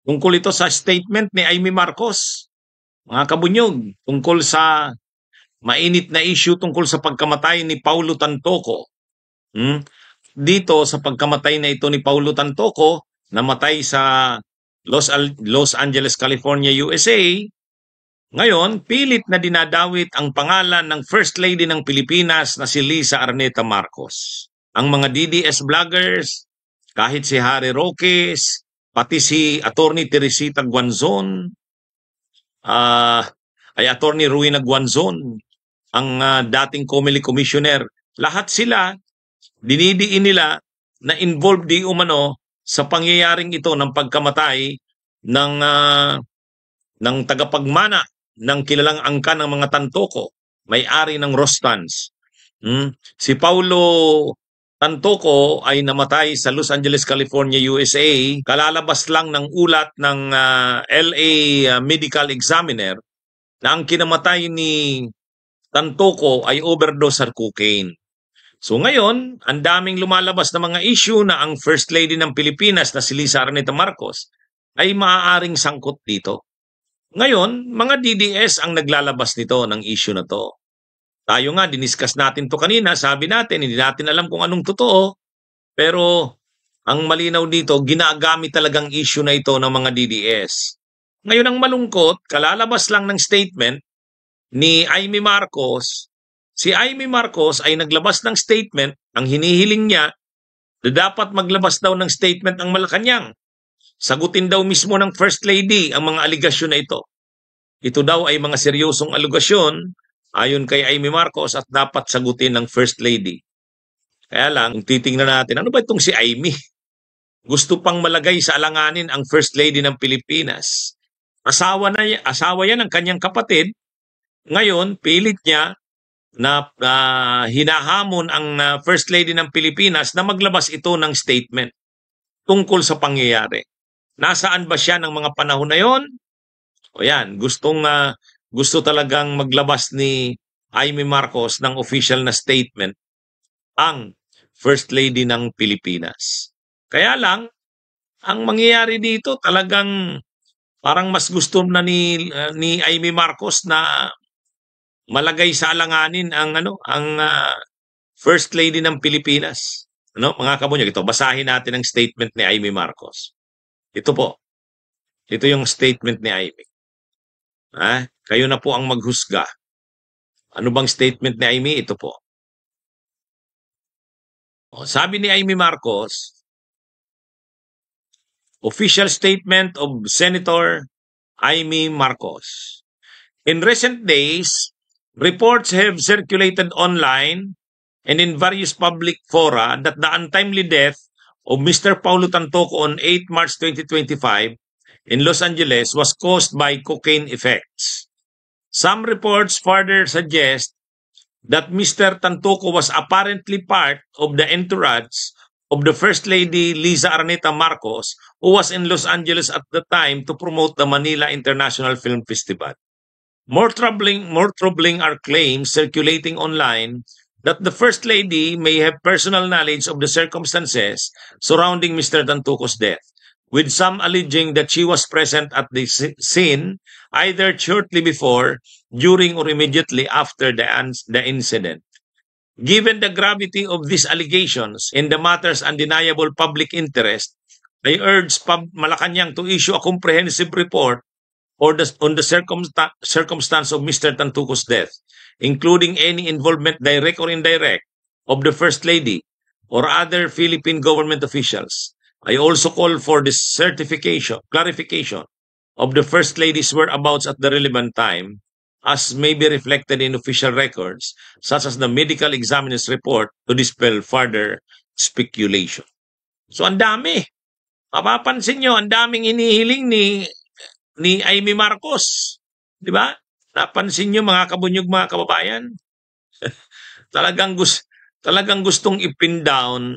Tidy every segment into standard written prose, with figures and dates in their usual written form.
Tungkol ito sa statement ni Amy Marcos, mga kabunyog, tungkol sa mainit na issue tungkol sa pagkamatay ni Paulo Tantoco. Dito sa pagkamatay na ito ni Paulo Tantoco, namatay sa Los Angeles, California, USA. Ngayon, pilit na dinadawit ang pangalan ng First Lady ng Pilipinas na si Liza Araneta Marcos. Ang mga DDS vloggers, kahit si Harry Roques, pati si Attorney Teresita Guanzon, ay Attorney Ruina Guanzon, ang dating COMELEC commissioner, lahat sila, dinidiin nila na involved di umano sa pangyayaring ito ng pagkamatay ng tagapagmana ng kilalang angkan ng mga Tantoco, may-ari ng Rostans. Si Paulo Tantoco ay namatay sa Los Angeles, California, USA. Kalalabas lang ng ulat ng LA Medical Examiner na ang kinamatay ni Tantoco ay overdose sa cocaine. So ngayon, ang daming lumalabas na mga issue na ang First Lady ng Pilipinas na si Liza Araneta Marcos ay maaaring sangkot dito. Ngayon, mga DDS ang naglalabas nito ng issue na to. Tayo nga, diniscuss natin to kanina, sabi natin, hindi natin alam kung anong totoo, pero ang malinaw dito, ginagamit talagang issue na ito ng mga DDS. Ngayon ang malungkot, kalalabas lang ng statement ni Amy Marcos. Si Amy Marcos ay naglabas ng statement, ang hinihiling niya na dapat maglabas daw ng statement ang Malacanang. Sagutin daw mismo ng First Lady ang mga aligasyon na ito. Ito daw ay mga seryosong aligasyon ayon kay Amy Marcos at dapat sagutin ng First Lady. Kaya lang, titingnan natin, ano ba itong si Amy? Gusto pang malagay sa alanganin ang First Lady ng Pilipinas. Asawa yan ng kanyang kapatid. Ngayon, pilit niya na hinahamon ang First Lady ng Pilipinas na maglabas ito ng statement tungkol sa pangyayari. Nasaan ba siya ng mga panahon na yon? O yan, gusto talagang maglabas ni Amy Marcos ng official na statement ang First Lady ng Pilipinas. Kaya lang, ang mangyayari dito talagang parang mas gusto na ni Amy Marcos na malagay sa alanganin ang First Lady ng Pilipinas. Mga kabunyag, ito basahin natin ang statement ni Amy Marcos. Ito po. Ito yung statement ni Amy. Kayo na po ang maghusga. Ano bang statement ni Amy? Ito po. Sabi ni Amy Marcos, official statement of Senator Amy Marcos. In recent days, reports have circulated online and in various public fora that the untimely death of Mr. Paulo Tantoco on 8 March 2025 in Los Angeles was caused by cocaine effects. Some reports further suggest that Mr. Tantoco was apparently part of the entourage of the First Lady Liza Araneta Marcos, who was in Los Angeles at the time to promote the Manila International Film Festival. More troubling are claims circulating online that the First Lady may have personal knowledge of the circumstances surrounding Mr. Tantoco's death, with some alleging that she was present at the scene either shortly before, during, or immediately after the incident. Given the gravity of these allegations and the matter's undeniable public interest, I urge Malacanang to issue a comprehensive report on the circumstance of Mr. Tantoco's death, including any involvement, direct or indirect, of the First Lady or other Philippine government officials. I also call for the clarification of the First Lady's whereabouts at the relevant time, as may be reflected in official records, such as the medical examiner's report, to dispel further speculation. So ang dami. Mapapansin nyo, ang daming inihiling ni Amy Marcos. Di ba? Napansin nyo mga kabunyog, mga kababayan? talagang gustong ipin down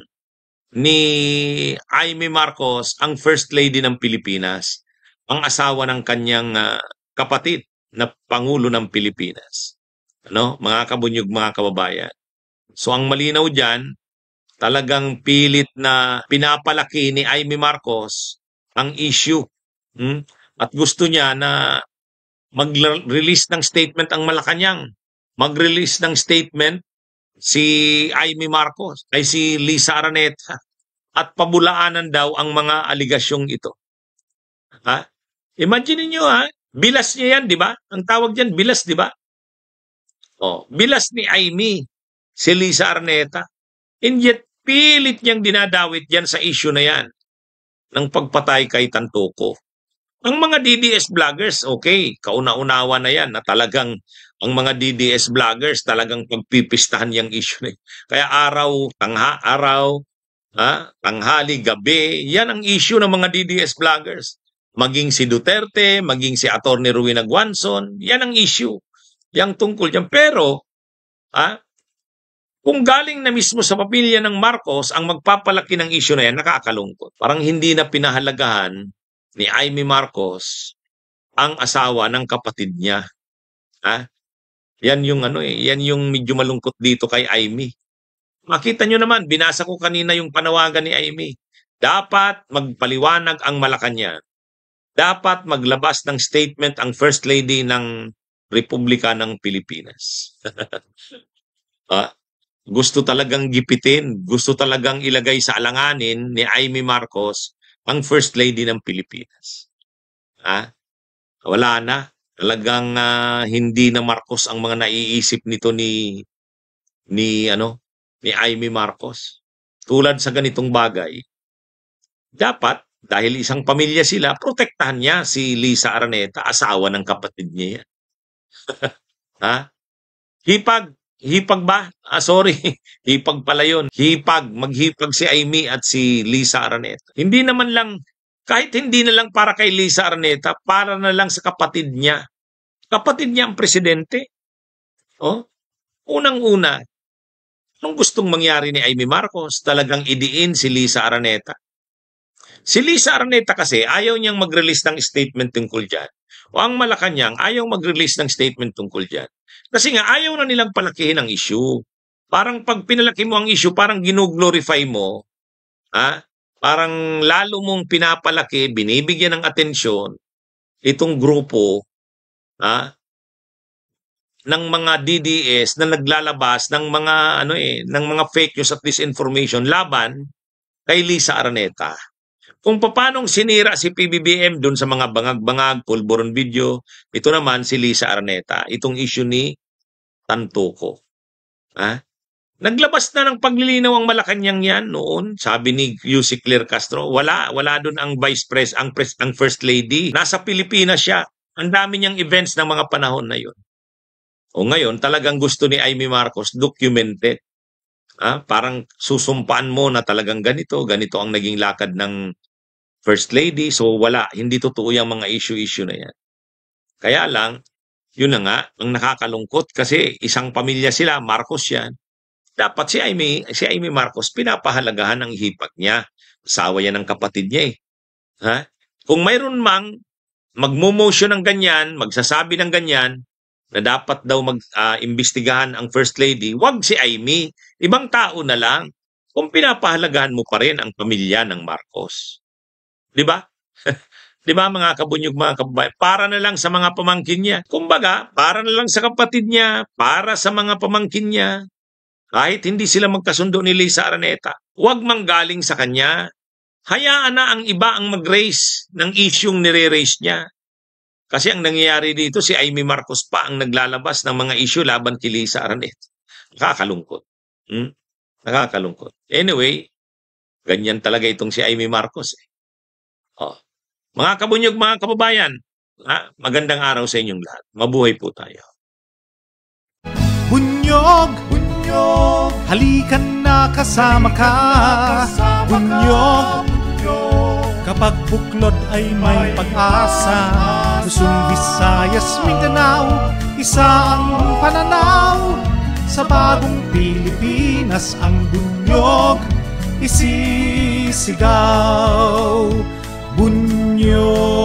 ni Amy Marcos ang First Lady ng Pilipinas, ang asawa ng kanyang kapatid na Pangulo ng Pilipinas. Mga kabunyog, mga kababayan. So ang malinaw dyan, talagang pilit na pinapalaki ni Amy Marcos ang issue At gusto niya na mag-release ng statement ang Malacanang. Mag-release ng statement si Amy Marcos, ay si Lisa Araneta, at pabulaanan daw ang mga aligasyong ito. Ha? Imagine niyo bilas niya yan, di ba? Ang tawag diyan, bilas, di ba? Bilas ni Amy, si Lisa Araneta. And yet, pilit niyang dinadawit yan sa issue na yan ng pagpatay kay Tantoco. Ang mga DDS vloggers, okay, kauna-unawa na yan na talagang ang mga DDS vloggers talagang pagpipistahan yung issue na yan. Kaya araw, tanghali, gabi, yan ang issue ng mga DDS vloggers. Maging si Duterte, maging si Atty. Rowena Guanzon, yan ang issue. Yang tungkol dyan. Pero, kung galing na mismo sa pamilya ng Marcos ang magpapalaki ng issue na yan, nakakalungkot. Parang hindi na pinahalagahan ni Amy Marcos ang asawa ng kapatid niya. Yan yung yan yung medyo malungkot dito kay Amy. Makita nyo naman, binasa ko kanina yung panawagan ni Amy. Dapat magpaliwanag ang Malacanang. Dapat maglabas ng statement ang First Lady ng Republika ng Pilipinas. Gusto talagang gipitin, gusto talagang ilagay sa alanganin ni Amy Marcos ang First Lady ng Pilipinas. Wala na. Talagang hindi na Marcos ang mga naiisip nito ni Amy Marcos. Tulad sa ganitong bagay, dapat, dahil isang pamilya sila, protektahan niya si Lisa Araneta, asawa ng kapatid niya yan. Hipag ba? Sorry. Hipag pala yun. Maghipag si Amy at si Lisa Araneta. Hindi naman lang, kahit hindi na lang para kay Lisa Araneta, para na lang sa kapatid niya. Kapatid niya ang presidente. Unang-una, anong gustong mangyari ni Amy Marcos? Talagang idiin si Lisa Araneta. Si Lisa Araneta kasi ayaw niyang mag-release ng statement tungkol dyan. O ang Malacanang ayaw mag-release ng statement tungkol dyan. Kasi nga, ayaw na nilang palakihin ang issue. Parang pag pinalaki mo ang issue, parang gino-glorify mo, parang lalo mong pinapalaki, binibigyan ng atensyon, itong grupo, ng mga DDS na naglalabas ng mga, ng mga fake news at disinformation laban kay Lisa Araneta. Kung paanong sinira si PBBM dun sa mga bangag-bangag, pulburon video, ito naman si Lisa Araneta, itong issue ni Tantoco. Naglabas na ng paglilinaw ang Malacanang yan noon, sabi ni Yussi Claire Castro, wala doon ang Vice President, ang First Lady. Nasa Pilipinas siya. Ang dami niyang events ng mga panahon na yun. O ngayon, talagang gusto ni Amy Marcos documented. Parang susumpaan mo na talagang ganito ang naging lakad ng First Lady. So wala, hindi totoo yung mga issue na yan. Kaya lang, yun na nga, ang nakakalungkot kasi isang pamilya sila, Marcos yan. Dapat si Amy Marcos, pinapahalagahan ang hipag niya. Asawa yan ng kapatid niya Kung mayroon mang magmo-motion ng ganyan, magsasabi ng ganyan, na dapat daw mag-imbestigahan ang First Lady, wag si Amy. Ibang tao na lang. Kung pinapahalagahan mo pa rin ang pamilya ng Marcos. Di ba? Di ba mga kabunyog, mga kababayan? Para na lang sa mga pamangkin niya. Kumbaga, para na lang sa kapatid niya, para sa mga pamangkin niya. Kahit hindi sila magkasundo ni Lisa Araneta, huwag manggaling sa kanya. Hayaan na ang iba ang mag-raise ng isyung nire-raise niya. Kasi ang nangyayari dito, si Amy Marcos pa ang naglalabas ng mga issue laban kay Lisa Araneta. Nakakalungkot. Nakakalungkot. Anyway, ganyan talaga itong si Amy Marcos. Mga kabunyog, mga kababayan, magandang araw sa inyong lahat. Mabuhay po tayo. Bunyog, bunyog, halikan na kasama ka. Bunyog, kapag buklod ay may pag-asa. Luzon, Visayas, Mindanao, isa ang pananaw. Sa bagong Pilipinas ang bunyog isisigaw. Bunyog.